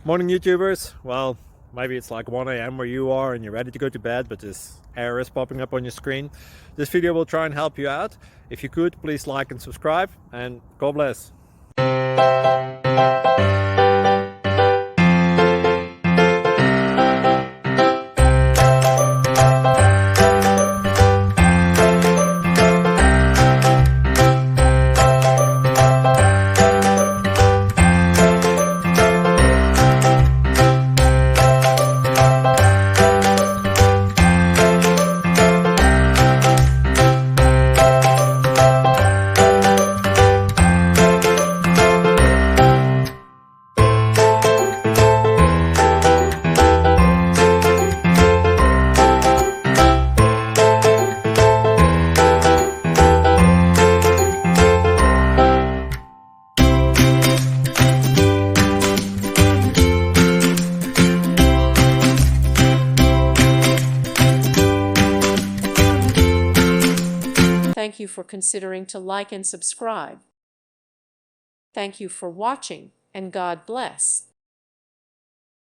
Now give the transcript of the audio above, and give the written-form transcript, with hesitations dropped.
Morning YouTubers. Well, maybe it's like 1 a.m. where you are and you're ready to go to bed, but this error is popping up on your screen. This video will try and help you out. If you could, please like and subscribe, and God bless. Thank you for considering to like and subscribe. Thank you for watching, and God bless.